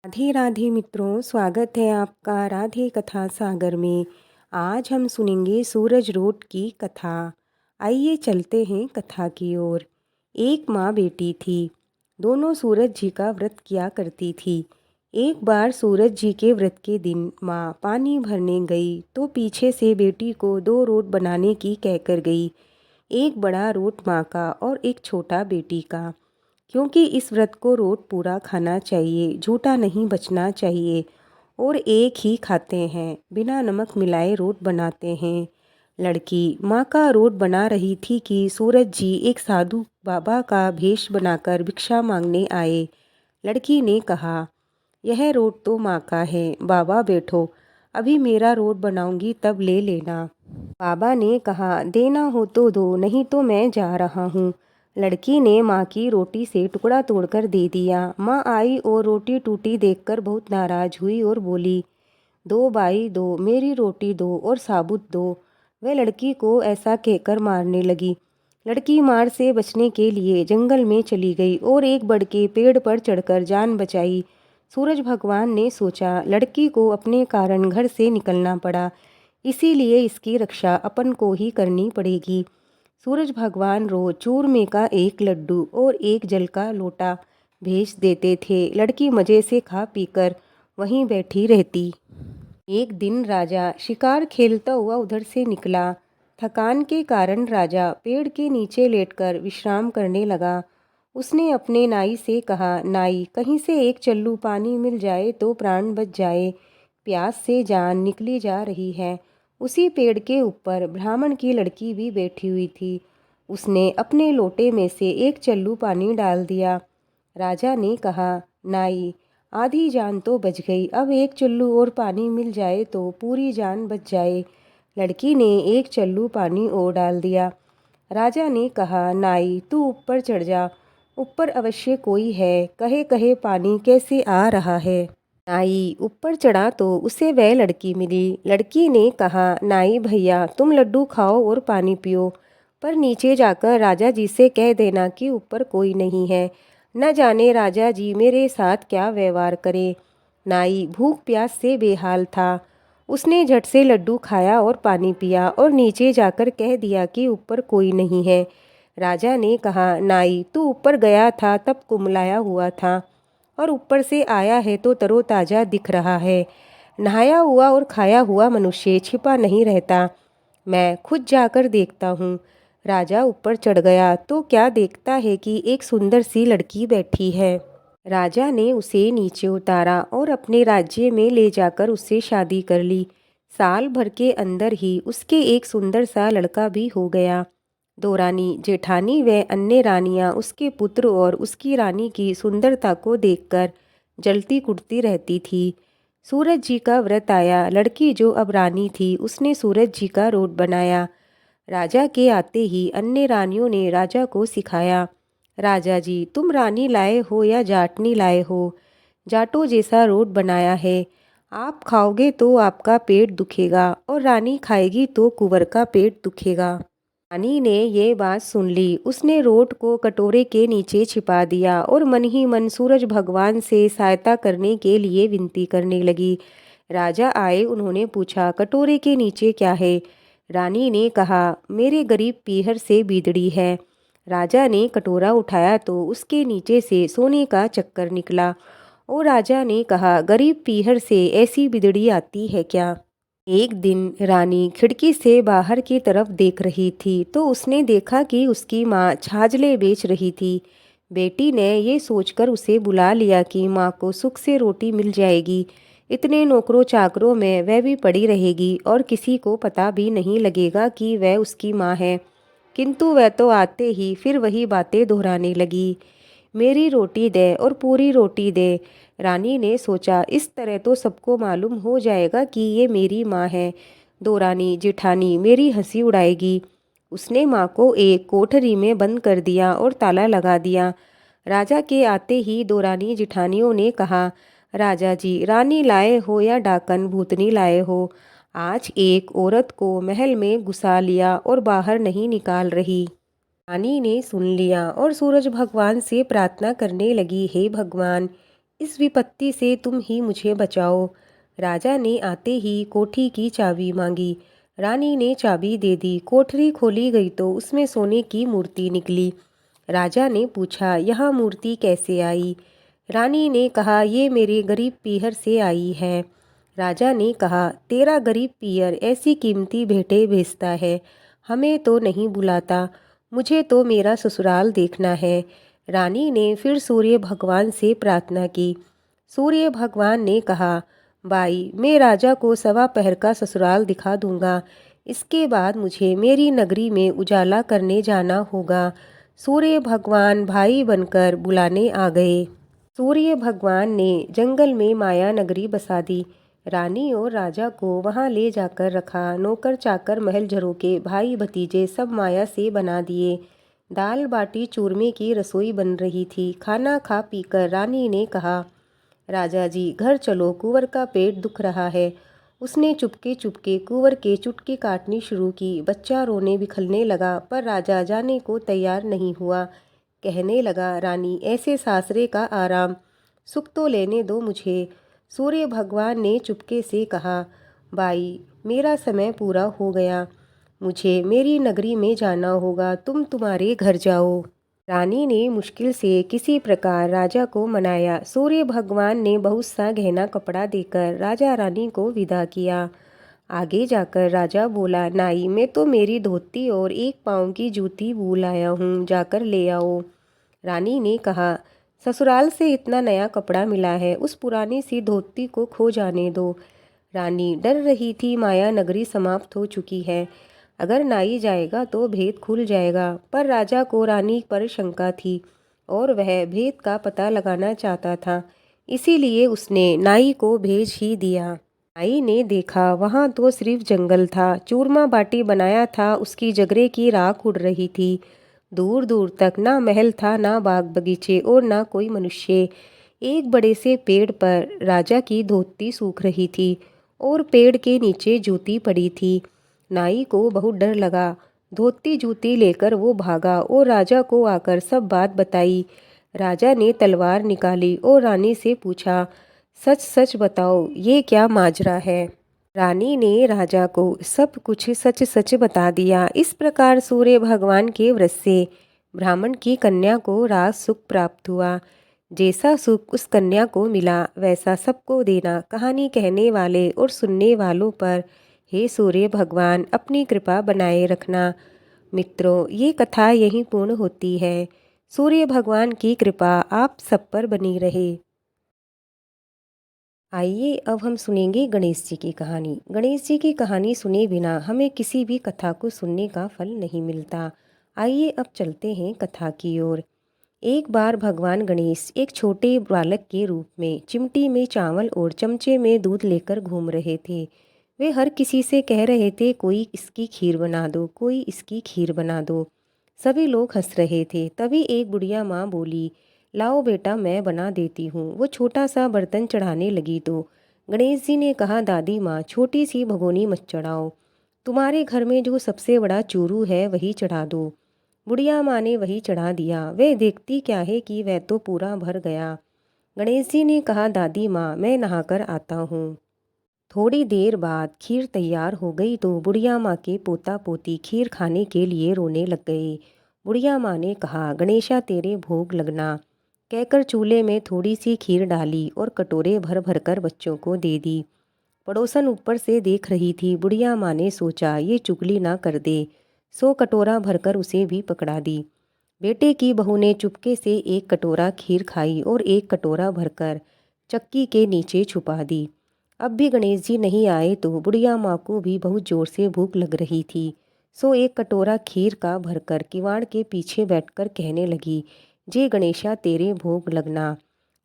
राधे राधे मित्रों, स्वागत है आपका राधे कथा सागर में। आज हम सुनेंगे सूरज रोट की कथा। आइए चलते हैं कथा की ओर। एक माँ बेटी थी। दोनों सूरज जी का व्रत किया करती थी। एक बार सूरज जी के व्रत के दिन माँ पानी भरने गई तो पीछे से बेटी को 2 रोट बनाने की कहकर गई। एक बड़ा रोट माँ का और एक छोटा बेटी का, क्योंकि इस व्रत को रोट पूरा खाना चाहिए, झूठा नहीं बचना चाहिए। और एक ही खाते हैं, बिना नमक मिलाए रोट बनाते हैं। लड़की माँ का रोट बना रही थी कि सूरज जी एक साधु बाबा का भेष बनाकर भिक्षा मांगने आए। लड़की ने कहा, यह रोट तो माँ का है, बाबा बैठो, अभी मेरा रोट बनाऊंगी तब ले लेना। बाबा ने कहा, देना हो तो दो, नहीं तो मैं जा रहा हूँ। लड़की ने माँ की रोटी से टुकड़ा तोड़कर दे दिया। माँ आई और रोटी टूटी देखकर बहुत नाराज हुई और बोली, दो भाई दो, मेरी रोटी दो और साबुत दो। वह लड़की को ऐसा कहकर मारने लगी। लड़की मार से बचने के लिए जंगल में चली गई और एक बड़ के पेड़ पर चढ़कर जान बचाई। सूरज भगवान ने सोचा, लड़की को अपने कारण घर से निकलना पड़ा, इसीलिए इसकी रक्षा अपन को ही करनी पड़ेगी। सूरज भगवान रोज चूरमे का एक लड्डू और एक जल का लोटा भेज देते थे। लड़की मज़े से खा पीकर वहीं बैठी रहती। एक दिन राजा शिकार खेलता हुआ उधर से निकला। थकान के कारण राजा पेड़ के नीचे लेटकर विश्राम करने लगा। उसने अपने नाई से कहा, नाई, कहीं से एक चल्लू पानी मिल जाए तो प्राण बच जाए, प्यास से जान निकली जा रही है। उसी पेड़ के ऊपर ब्राह्मण की लड़की भी बैठी हुई थी। उसने अपने लोटे में से एक चल्लू पानी डाल दिया। राजा ने कहा, नाई, आधी जान तो बच गई, अब एक चुल्लू और पानी मिल जाए तो पूरी जान बच जाए। लड़की ने एक चल्लू पानी और डाल दिया। राजा ने कहा, नाई, तू ऊपर चढ़ जा, ऊपर अवश्य कोई है, कहे कहे पानी कैसे आ रहा है। नाई ऊपर चढ़ा तो उसे वह लड़की मिली। लड़की ने कहा, नाई भैया, तुम लड्डू खाओ और पानी पियो, पर नीचे जाकर राजा जी से कह देना कि ऊपर कोई नहीं है, न जाने राजा जी मेरे साथ क्या व्यवहार करे। नाई भूख प्यास से बेहाल था। उसने झट से लड्डू खाया और पानी पिया और नीचे जाकर कह दिया कि ऊपर कोई नहीं है। राजा ने कहा, नाई, तू ऊपर गया था तब कुमलाया हुआ था, और ऊपर से आया है तो तरोताज़ा दिख रहा है। नहाया हुआ और खाया हुआ मनुष्य छिपा नहीं रहता, मैं खुद जाकर देखता हूँ। राजा ऊपर चढ़ गया तो क्या देखता है कि एक सुंदर सी लड़की बैठी है। राजा ने उसे नीचे उतारा और अपने राज्य में ले जाकर उससे शादी कर ली। साल भर के अंदर ही उसके एक सुंदर सा लड़का भी हो गया। दो रानी जेठानी व अन्य रानियां उसके पुत्र और उसकी रानी की सुंदरता को देखकर जलती कुटती रहती थी। सूरज जी का व्रत आया। लड़की जो अब रानी थी उसने सूरज जी का रोट बनाया। राजा के आते ही अन्य रानियों ने राजा को सिखाया, राजा जी, तुम रानी लाए हो या जाटनी लाए हो, जाटों जैसा रोट बनाया है। आप खाओगे तो आपका पेट दुखेगा और रानी खाएगी तो कुंवर का पेट दुखेगा। रानी ने ये बात सुन ली। उसने रोट को कटोरे के नीचे छिपा दिया और मन ही मन सूरज भगवान से सहायता करने के लिए विनती करने लगी। राजा आए, उन्होंने पूछा, कटोरे के नीचे क्या है? रानी ने कहा, मेरे गरीब पीहर से बीदड़ी है। राजा ने कटोरा उठाया तो उसके नीचे से सोने का चक्कर निकला और राजा ने कहा, गरीब पीहर से ऐसी बिदड़ी आती है क्या? एक दिन रानी खिड़की से बाहर की तरफ देख रही थी तो उसने देखा कि उसकी माँ छाजले बेच रही थी। बेटी ने ये सोचकर उसे बुला लिया कि माँ को सुख से रोटी मिल जाएगी, इतने नौकरों चाकरों में वह भी पड़ी रहेगी और किसी को पता भी नहीं लगेगा कि वह उसकी माँ है। किंतु वह तो आते ही फिर वही बातें दोहराने लगी, मेरी रोटी दे और पूरी रोटी दे। रानी ने सोचा, इस तरह तो सबको मालूम हो जाएगा कि ये मेरी माँ है, दो रानी जेठानी मेरी हंसी उड़ाएगी। उसने माँ को एक कोठरी में बंद कर दिया और ताला लगा दिया। राजा के आते ही दो रानी जेठानियों ने कहा, राजा जी, रानी लाए हो या डाकन भूतनी लाए हो? आज एक औरत को महल में घुसा लिया और बाहर नहीं निकाल रही। रानी ने सुन लिया और सूरज भगवान से प्रार्थना करने लगी, हे भगवान, इस विपत्ति से तुम ही मुझे बचाओ। राजा ने आते ही कोठी की चाबी मांगी। रानी ने चाबी दे दी। कोठरी खोली गई तो उसमें सोने की मूर्ति निकली। राजा ने पूछा, यह मूर्ति कैसे आई? रानी ने कहा, ये मेरे गरीब पीहर से आई है। राजा ने कहा, तेरा गरीब पीहर ऐसी कीमती भेंटें भेजता है, हमें तो नहीं बुलाता। मुझे तो मेरा ससुराल देखना है। रानी ने फिर सूर्य भगवान से प्रार्थना की। सूर्य भगवान ने कहा, बाई, मैं राजा को सवा पहर का ससुराल दिखा दूंगा। इसके बाद मुझे मेरी नगरी में उजाला करने जाना होगा। सूर्य भगवान भाई बनकर बुलाने आ गए। सूर्य भगवान ने जंगल में माया नगरी बसा दी। रानी और राजा को वहां ले जाकर रखा। नौकर चाकर महल झरोके भाई भतीजे सब माया से बना दिए। दाल बाटी चूरमे की रसोई बन रही थी। खाना खा पीकर रानी ने कहा, राजा जी घर चलो, कुंवर का पेट दुख रहा है। उसने चुपके चुपके कुंवर के चुटकी काटनी शुरू की। बच्चा रोने बिखरने लगा, पर राजा जाने को तैयार नहीं हुआ। कहने लगा, रानी, ऐसे सासरे का आराम सुख तो लेने दो मुझे। सूर्य भगवान ने चुपके से कहा, बाई, मेरा समय पूरा हो गया। मुझे मेरी नगरी में जाना होगा। तुम तुम्हारे घर जाओ। रानी ने मुश्किल से किसी प्रकार राजा को मनाया। सूर्य भगवान ने बहुत सा गहना कपड़ा देकर राजा रानी को विदा किया। आगे जाकर राजा बोला, नाई, मैं तो मेरी धोती और एक पाँव की जूती भूल आया हूँ, जाकर ले आओ। रानी ने कहा, ससुराल से इतना नया कपड़ा मिला है, उस पुरानी सी धोती को खो जाने दो। रानी डर रही थी, माया नगरी समाप्त हो चुकी है। अगर नाई जाएगा तो भेद खुल जाएगा। पर राजा को रानी पर शंका थी और वह भेद का पता लगाना चाहता था। इसीलिए उसने नाई को भेज ही दिया। नाई ने देखा वहाँ तो सिर्फ जंगल था। चूरमा बाटी बनाया था, उसकी जगरे की राख उड़ रही थी। दूर दूर तक ना महल था, ना बाग बगीचे और ना कोई मनुष्य। एक बड़े से पेड़ पर राजा की धोती सूख रही थी और पेड़ के नीचे जूती पड़ी थी। नाई को बहुत डर लगा। धोती जूती लेकर वो भागा और राजा को आकर सब बात बताई। राजा ने तलवार निकाली और रानी से पूछा, सच सच बताओ, ये क्या माजरा है? रानी ने राजा को सब कुछ सच सच बता दिया। इस प्रकार सूर्य भगवान के व्रत से ब्राह्मण की कन्या को राज सुख प्राप्त हुआ। जैसा सुख उस कन्या को मिला वैसा सबको देना। कहानी कहने वाले और सुनने वालों पर हे सूर्य भगवान अपनी कृपा बनाए रखना। मित्रों, ये कथा यहीं पूर्ण होती है। सूर्य भगवान की कृपा आप सब पर बनी रहे। आइए अब हम सुनेंगे गणेश जी की कहानी। गणेश जी की कहानी सुने बिना हमें किसी भी कथा को सुनने का फल नहीं मिलता। आइए अब चलते हैं कथा की ओर। एक बार भगवान गणेश एक छोटे बालक के रूप में चिमटी में चावल और चमचे में दूध लेकर घूम रहे थे। वे हर किसी से कह रहे थे, कोई इसकी खीर बना दो, कोई इसकी खीर बना दो। सभी लोग हंस रहे थे। तभी एक बुढ़िया माँ बोली, लाओ बेटा, मैं बना देती हूँ। वो छोटा सा बर्तन चढ़ाने लगी तो गणेश जी ने कहा, दादी माँ, छोटी सी भगोनी मत चढ़ाओ। तुम्हारे घर में जो सबसे बड़ा चूरू है वही चढ़ा दो। बुढ़िया माँ ने वही चढ़ा दिया। वह देखती क्या है कि वह तो पूरा भर गया। गणेश जी ने कहा, दादी माँ, मैं नहाकर आता हूँ। थोड़ी देर बाद खीर तैयार हो गई तो बुढ़िया माँ के पोता पोती खीर खाने के लिए रोने लग गए। बुढ़िया माँ ने कहा, गणेशा, तेरे भोग लगना, कहकर चूल्हे में थोड़ी सी खीर डाली और कटोरे भर भर कर बच्चों को दे दी। पड़ोसन ऊपर से देख रही थी। बुढ़िया माँ ने सोचा, ये चुगली ना कर दे, सो कटोरा भरकर उसे भी पकड़ा दी। बेटे की बहू ने चुपके से एक कटोरा खीर खाई और एक कटोरा भरकर चक्की के नीचे छुपा दी। अब भी गणेश जी नहीं आए तो बुढ़िया माँ को भी बहुत जोर से भूख लग रही थी। सो एक कटोरा खीर का भरकर किवाड़ के पीछे बैठकर कहने लगी, जे गणेशा, तेरे भोग लगना,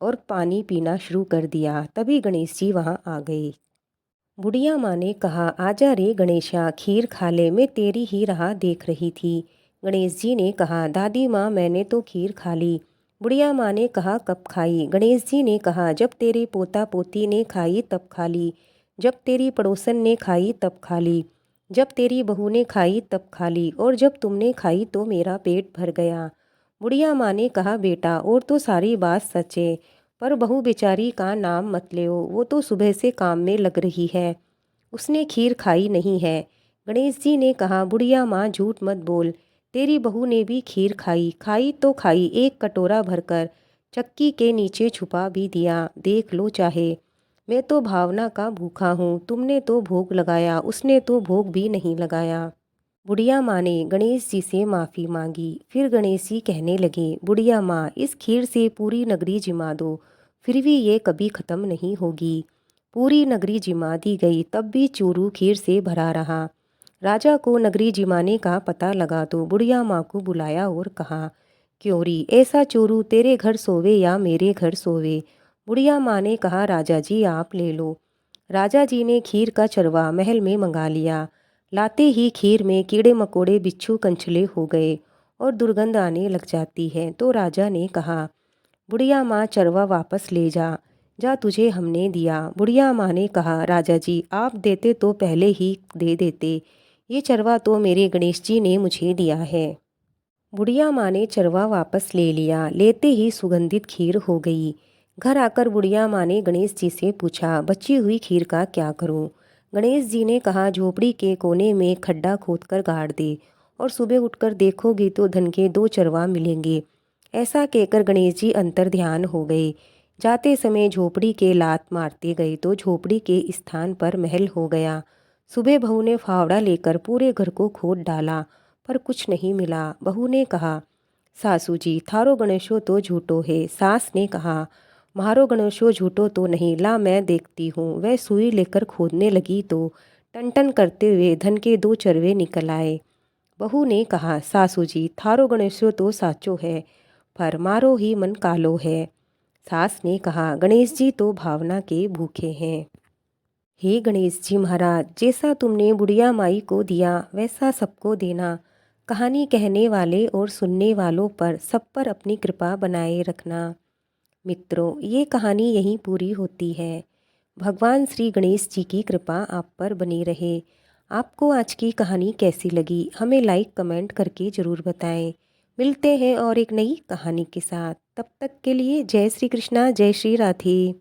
और पानी पीना शुरू कर दिया। तभी गणेश जी वहाँ आ गए। बुढ़िया माँ ने कहा, आजा रे गणेशा, खीर खा ले, मैं तेरी ही राह देख रही थी। गणेश जी ने कहा, दादी माँ, मैंने तो खीर खा ली। बुढ़िया माँ ने कहा, कब खाई? गणेश जी ने कहा, जब तेरे पोता पोती ने खाई तब खा ली, जब तेरी पड़ोसन ने खाई तब खा ली, जब तेरी बहू ने खाई तब खा ली, और जब तुमने खाई तो मेरा पेट भर गया। बुढ़िया माँ ने कहा, बेटा, और तो सारी बात सच है, पर बहू बेचारी का नाम मत लेओ, वो तो सुबह से काम में लग रही है, उसने खीर खाई नहीं है। गणेश जी ने कहा, बुढ़िया माँ झूठ मत बोल, तेरी बहू ने भी खीर खाई, खाई तो खाई, एक कटोरा भरकर चक्की के नीचे छुपा भी दिया, देख लो चाहे। मैं तो भावना का भूखा हूँ, तुमने तो भोग लगाया, उसने तो भोग भी नहीं लगाया। बुढ़िया माँ ने गणेश जी से माफ़ी मांगी। फिर गणेश जी कहने लगे, बुढ़िया माँ, इस खीर से पूरी नगरी जिमा दो, फिर भी ये कभी ख़त्म नहीं होगी। पूरी नगरी जिमा दी गई, तब भी चूरू खीर से भरा रहा। राजा को नगरी जिमाने का पता लगा तो बुढ़िया माँ को बुलाया और कहा, क्योरी ऐसा चोरू तेरे घर सोवे या मेरे घर सोवे। बुढ़िया माँ ने कहा, राजा जी आप ले लो। राजा जी ने खीर का चरवा महल में मंगा लिया। लाते ही खीर में कीड़े मकोड़े बिच्छू कंचले हो गए और दुर्गंध आने लग जाती है। तो राजा ने कहा, बुढ़िया माँ चरवा वापस ले जा, जा तुझे हमने दिया। बुढ़िया माँ ने कहा, राजा जी आप देते तो पहले ही दे देते, ये चरवा तो मेरे गणेश जी ने मुझे दिया है। बुढ़िया माँ ने चरवा वापस ले लिया। लेते ही सुगंधित खीर हो गई। घर आकर बुढ़िया माँ ने गणेश जी से पूछा, बची हुई खीर का क्या करूँ। गणेश जी ने कहा, झोपड़ी के कोने में खड्डा खोदकर गाड़ दे और सुबह उठकर देखोगे तो धन के 2 चरवा मिलेंगे। ऐसा कहकर गणेश जी अंतर ध्यान हो गए। जाते समय झोपड़ी के लात मारते गए तो झोपड़ी के स्थान पर महल हो गया। सुबह बहू ने फावड़ा लेकर पूरे घर को खोद डाला, पर कुछ नहीं मिला। बहू ने कहा, सासू जी थारो गणेशो तो झूठो है। सास ने कहा, म्हारो गणेशो झूठो तो नहीं, ला मैं देखती हूँ। वह सुई लेकर खोदने लगी तो टन टन करते हुए धन के 2 चरवे निकल आए। बहू ने कहा, सासू जी थारो गणेशो तो साचो है, पर मारो ही मन कालो है। सास ने कहा, गणेश जी तो भावना के भूखे हैं। हे गणेश जी महाराज, जैसा तुमने बुढ़िया माई को दिया वैसा सबको देना। कहानी कहने वाले और सुनने वालों पर सब पर अपनी कृपा बनाए रखना। मित्रों, ये कहानी यहीं पूरी होती है। भगवान श्री गणेश जी की कृपा आप पर बनी रहे। आपको आज की कहानी कैसी लगी हमें लाइक कमेंट करके ज़रूर बताएं। मिलते हैं और एक नई कहानी के साथ। तब तक के लिए जय श्री कृष्णा, जय श्री राधे।